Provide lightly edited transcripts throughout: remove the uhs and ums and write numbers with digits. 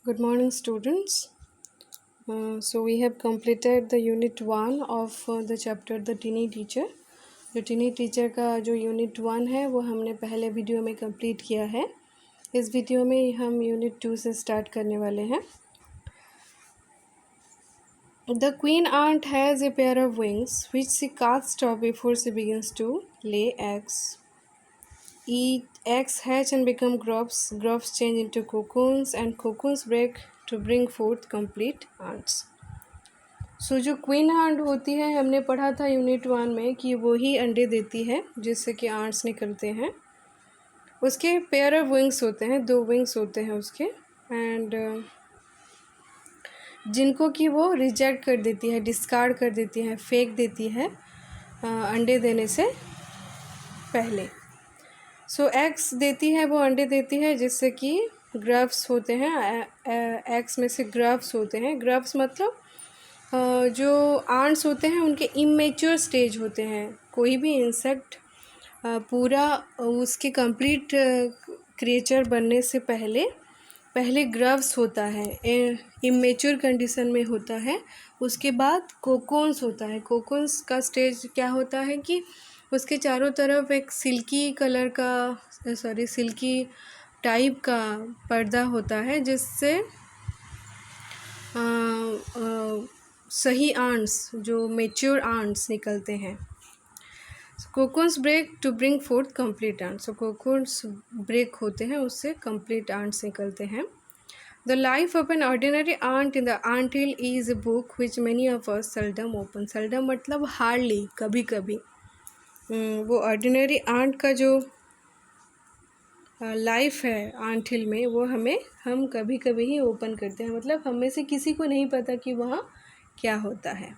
Good morning, students. So we have completed the unit 1 of the chapter The Teeny Teacher. जो tiny teacher का जो unit 1 है वो हमने पहले वीडियो में कंप्लीट किया है. इस वीडियो में हम यूनिट 2 से स्टार्ट करने वाले हैं. The queen ant has a pair of wings which she casts off before she begins to lay eggs. Eggs hatch and become grubs. Grubs change into cocoons and cocoons break to bring forth complete ants. सो जो queen aunt होती है हमने पढ़ा था unit 1 में कि वो ही अंडे देती है जिससे कि आंट्स निकलते हैं. उसके पेयर ऑफ विंग्स होते हैं, 2 विंग्स होते हैं उसके, एंड जिनको कि वो रिजेक्ट कर देती है, डिस्कार्ड कर देती है, फेंक देती है अंडे देने से पहले. सो एग्स देती है, वो अंडे देती है जिससे कि ग्रब्स होते हैं. एग्स में से ग्रब्स होते हैं. ग्रब्स मतलब जो आंट्स होते हैं उनके इमेच्योर स्टेज होते हैं. कोई भी इंसेक्ट पूरा उसके कंप्लीट क्रिएचर बनने से पहले ग्रब्स होता है, इमेच्योर कंडीशन में होता है. उसके बाद कोकोन्स होता है. कोकोन्स का स्टेज क्या होता है कि उसके चारों तरफ एक सिल्की टाइप का पर्दा होता है जिससे सही आंट्स, जो मेच्योर आंट्स निकलते हैं. Cocoons break to bring forth complete ants. So cocoons break होते हैं, उससे कंप्लीट आंट्स निकलते हैं. The life of an ordinary ant in the ant hill is a book which many of us seldom open. Seldom मतलब hardly, कभी कभी. वो ordinary aunt का जो लाइफ है आंट हिल में वो हम कभी कभी ही ओपन करते हैं. मतलब हम में से किसी को नहीं पता कि वहाँ क्या होता है.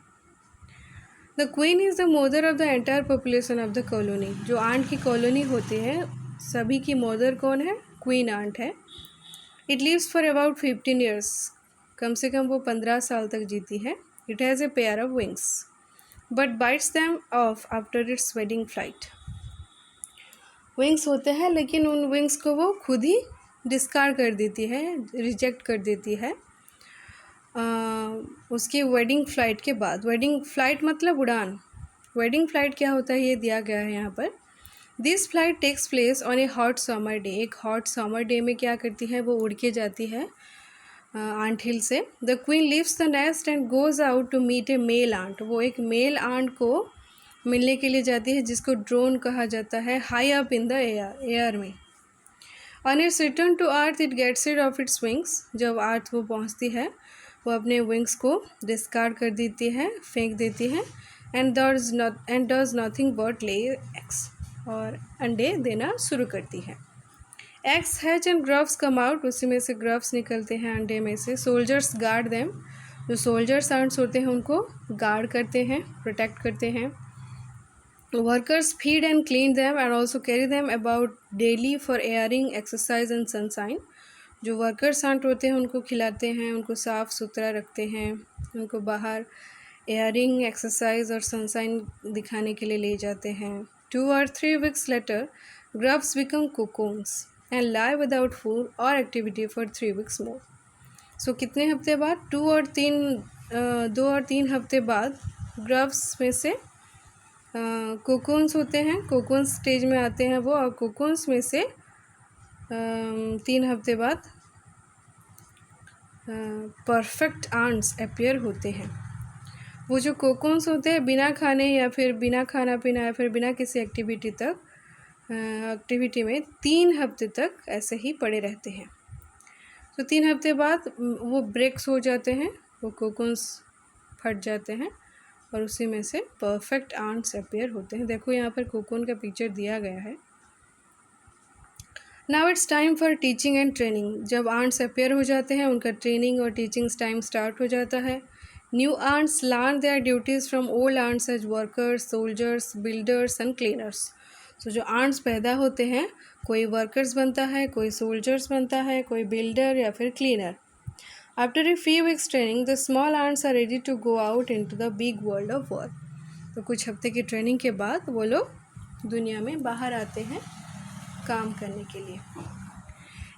The queen is the mother of the entire population of the colony. जो आंट की कॉलोनी होती है सभी की मदर कौन है? क्वीन आंट है. It lives for about 15 years. कम से कम वो 15 साल तक जीती है. It has a pair of wings but bites them off after its wedding flight. Wings होते हैं लेकिन उन विंग्स को वो खुद ही डिस्कार्ड कर देती है, रिजेक्ट कर देती है उसके वेडिंग फ्लाइट के बाद. वेडिंग फ्लाइट मतलब उड़ान. वेडिंग फ्लाइट क्या होता है ये दिया गया है यहाँ पर. This flight takes place on a hot summer day. एक हॉट समर डे में क्या करती है वो उड़ के जाती है आंट हिल से. The queen leaves the nest and goes out to meet a male ant. वो एक मेल आंट को मिलने के लिए जाती है जिसको ड्रोन कहा जाता है, high up in the air में. On its return to earth it gets rid of its wings. जब अर्थ वो पहुंचती है वो अपने विंग्स को डिस्कार्ड कर देती है, फेंक देती है. And does nothing but lay eggs. और अंडे देना शुरू करती है. Eggs hatch and grubs come out. उसी में से ग्रब्स निकलते हैं अंडे में से. Soldiers guard them. जो सोल्जर्स आंट्स होते हैं उनको गार्ड करते हैं, प्रोटेक्ट करते हैं. Workers feed and clean them and also carry them about daily for airing, exercise and sunshine. जो वर्कर्स आंट होते हैं उनको खिलाते हैं, उनको साफ़ सुथरा रखते हैं, उनको बाहर एयरिंग, एक्सरसाइज और सनसाइन दिखाने के लिए ले जाते हैं. 2 or 3 weeks later grubs become cocoons and lie without food or activity for 3 weeks more. सो कितने हफ्ते बाद? 2 और 3 हफ्ते बाद ग्रब्स में से कोकोन्स होते हैं, कोकोन्स स्टेज में आते हैं वो, और कोकोन्स में से 3 हफ्ते बाद परफेक्ट आंट्स अपीयर होते हैं. वो जो कोकोन्स होते हैं बिना खाने या फिर बिना खाना पीना या फिर बिना किसी एक्टिविटी में 3 हफ्ते तक ऐसे ही पड़े रहते हैं. तो 3 हफ्ते बाद वो ब्रेक्स हो जाते हैं, वो कोकोन्स फट जाते हैं और उसी में से परफेक्ट आंट्स अपीयर होते हैं. देखो यहाँ पर कोकोन का पिक्चर दिया गया है. Now it's time for teaching and training. जब आंट्स अपीयर हो जाते हैं उनका ट्रेनिंग और टीचिंग टाइम स्टार्ट हो जाता है. New ants learn their duties from old ants as workers, soldiers, builders and cleaners. तो जो आंट्स पैदा होते हैं कोई वर्कर्स बनता है, कोई सोल्जर्स बनता है, कोई बिल्डर या फिर cleaner. After a few weeks training the small ants are ready to go out into the big world of work. तो कुछ हफ्ते की ट्रेनिंग के बाद वो लोग दुनिया में बाहर आते हैं काम करने के लिए.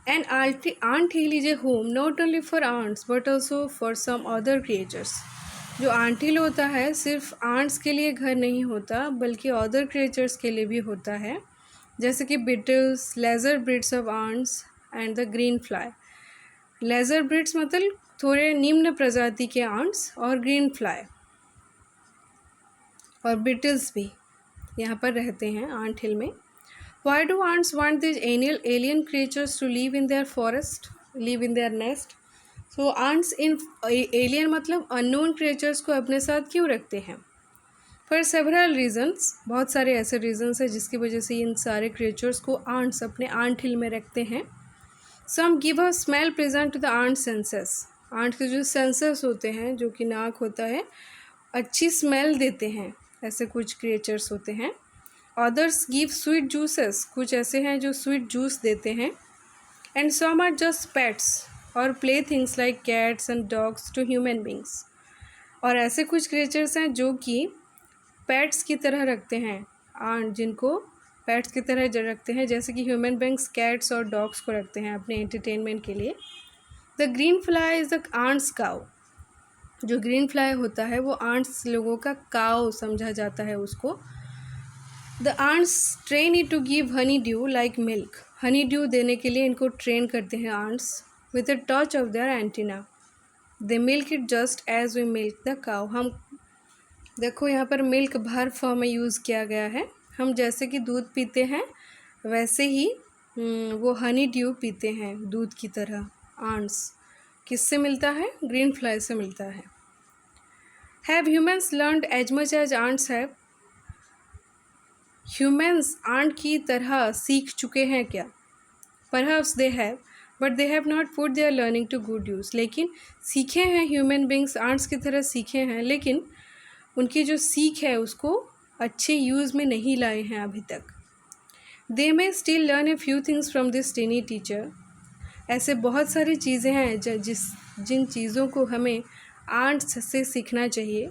An ant hill is a home not only for ants but also for some other creatures. जो आंट हिल होता है सिर्फ आंट्स के लिए घर नहीं होता बल्कि अदर क्रिएचर्स के लिए भी होता है, जैसे कि beetles, lesser breeds of ants and the green fly. Lesser breeds मतलब थोड़े निम्न प्रजाति के आंट्स और ग्रीन फ्लाई और बिटल्स भी यहाँ पर रहते हैं आंट हिल में। Why do ants want these alien creatures to live in their forest, live in their nest? So ants in alien मतलब unknown creatures को अपने साथ क्यों रखते हैं? For several reasons, बहुत सारे ऐसे reasons हैं जिसकी वजह से इन सारे creatures को ants अपने ant hill में रखते हैं। Some give a smell present to the ant senses. ant के जो senses होते हैं, जो कि नाक होता है, अच्छी smell देते हैं, ऐसे कुछ creatures होते हैं। अदर्स गिव स्वीट जूसेस, कुछ ऐसे हैं जो स्वीट जूस देते हैं। And some are just pets और playthings like cats and dogs to human beings. और ऐसे कुछ क्रिएचर्स हैं जो कि पेट्स की तरह रखते हैं आंट, जिनको पेट्स की तरह रखते हैं, जैसे कि ह्यूमन बींग्स कैट्स और डॉग्स को रखते हैं अपने एंटरटेनमेंट के लिए। The green fly is the ants cow. जो ग्रीन फ्लाई होता है वो आंट्स लोगों का काउ समझा जाता है उसको। The ants train it to give honey dew like milk. Honey dew देने के लिए इनको ट्रेन करते हैं ants with a touch of their antenna. They milk it just as we milk the cow. हम देखो यहाँ पर मिल्क भर फॉर्म में यूज़ किया गया है। हम जैसे कि दूध पीते हैं वैसे ही वो हनी ड्यू पीते हैं दूध की तरह। आंट्स किससे मिलता है? ग्रीन फ्लाई से मिलता है। Have humans learned as much as ants have. Humans ant की तरह सीख चुके हैं क्या? Perhaps they have but they have not put their learning to good use. लेकिन सीखे हैं ह्यूमन बींग्स आंट्स की तरह सीखे हैं, लेकिन उनकी जो सीख है उसको अच्छे यूज़ में नहीं लाए हैं अभी तक। They may still learn a few things from this tiny teacher. ऐसे बहुत सारी चीज़ें हैं जिन चीज़ों को हमें आंट्स से सीखना चाहिए,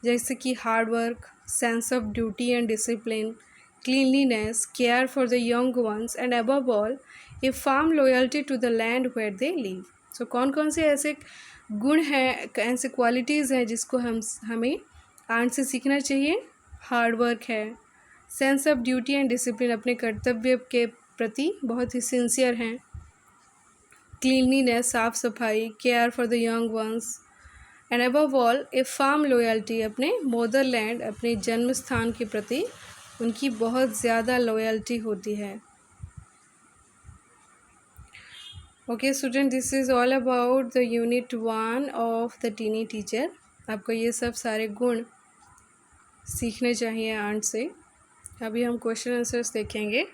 जैसे कि hard work, sense of duty and discipline, cleanliness, care for the young ones, and above all, a firm loyalty to the land where they live. So कौन कौन से ऐसे गुण हैं, ऐसे क्वालिटीज़ हैं जिसको हमें आंट से सीखना चाहिए? हार्ड वर्क है, sense of duty and discipline, अपने कर्तव्य के प्रति बहुत ही सिंसियर हैं, क्लीनलीनेस, साफ सफाई, care for the young ones, and above all A firm loyalty, अपने मदरलैंड, अपने जन्म स्थान के प्रति उनकी बहुत ज़्यादा लॉयल्टी होती है। Okay student, this is all about the unit 1 of the tiny teacher. आपको ये सब सारे गुण सीखने चाहिए आंट से। अभी हम क्वेश्चन आंसर्स देखेंगे।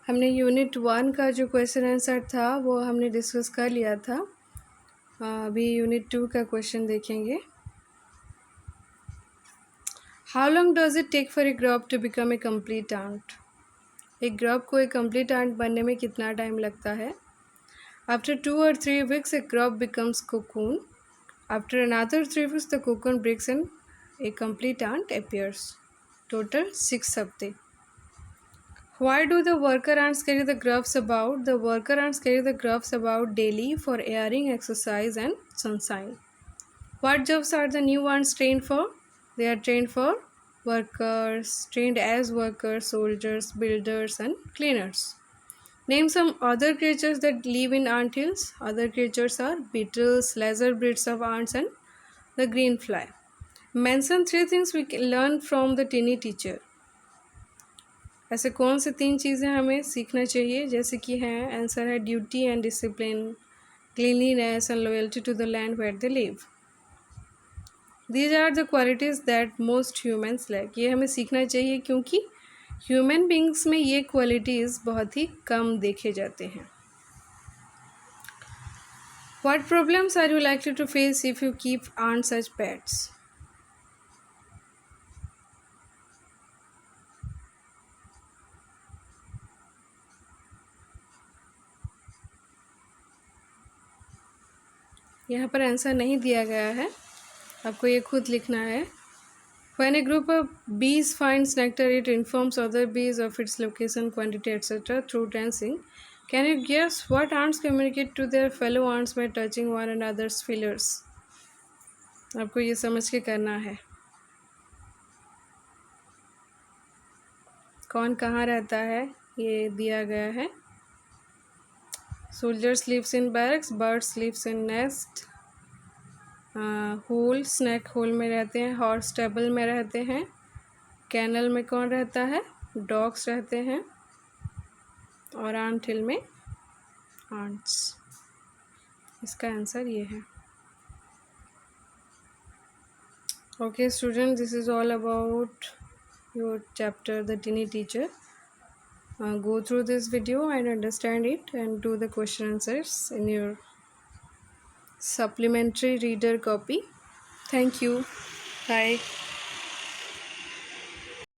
हमने यूनिट 1 का जो क्वेश्चन आंसर था वो हमने डिस्कस कर लिया था। अभी यूनिट 2 का क्वेश्चन देखेंगे। How long does it take for a grub to become a complete ant? एक ग्रब को एक कम्प्लीट आंट बनने में कितना टाइम लगता है? After 2 or 3 weeks, a grub becomes cocoon. After another 3 weeks, the cocoon breaks and a complete ant appears. Total 6 हफ्ते। Why do the worker ants carry the grubs about? The worker ants carry the grubs about daily for airing, exercise, and sunshine. What jobs are the new ones trained for? They are trained for workers, trained as workers, soldiers, builders, and cleaners. Name some other creatures that live in ant hills. Other creatures are beetles, lesser breeds of ants, and the green fly. Mention 3 things we can learn from the teeny teacher. ऐसे कौन से 3 चीज़ें हमें सीखना चाहिए? जैसे कि हैं, आंसर है duty and discipline, cleanliness and loyalty to the land where they live. These are the qualities that most humans lack. ये हमें सीखना चाहिए क्योंकि ह्यूमन बींग्स में ये क्वालिटीज़ बहुत ही कम देखे जाते हैं। What problems are you likely to face if you keep ants as pets? यहाँ पर आंसर नहीं दिया गया है, आपको ये खुद लिखना है। When a group of bees finds nectar, it informs other bees of its location, quantity, etc. through dancing. Can you guess what ants communicate to their fellow ants by touching one another's feelers? आपको ये समझ के करना है कौन कहाँ रहता है, ये दिया गया है. Soldiers lives in barracks, birds lives in nest, hole snake hole में रहते हैं, हॉर्स स्टेबल में रहते हैं, कैनल में कौन रहता है, डॉग्स रहते हैं, और आंट हिल में आंट्स. इसका आंसर ये है. Okay students, this is all about your chapter The Tiny Teacher. Go through this video and understand it and do the question answers in your supplementary reader copy. Thank you. Bye.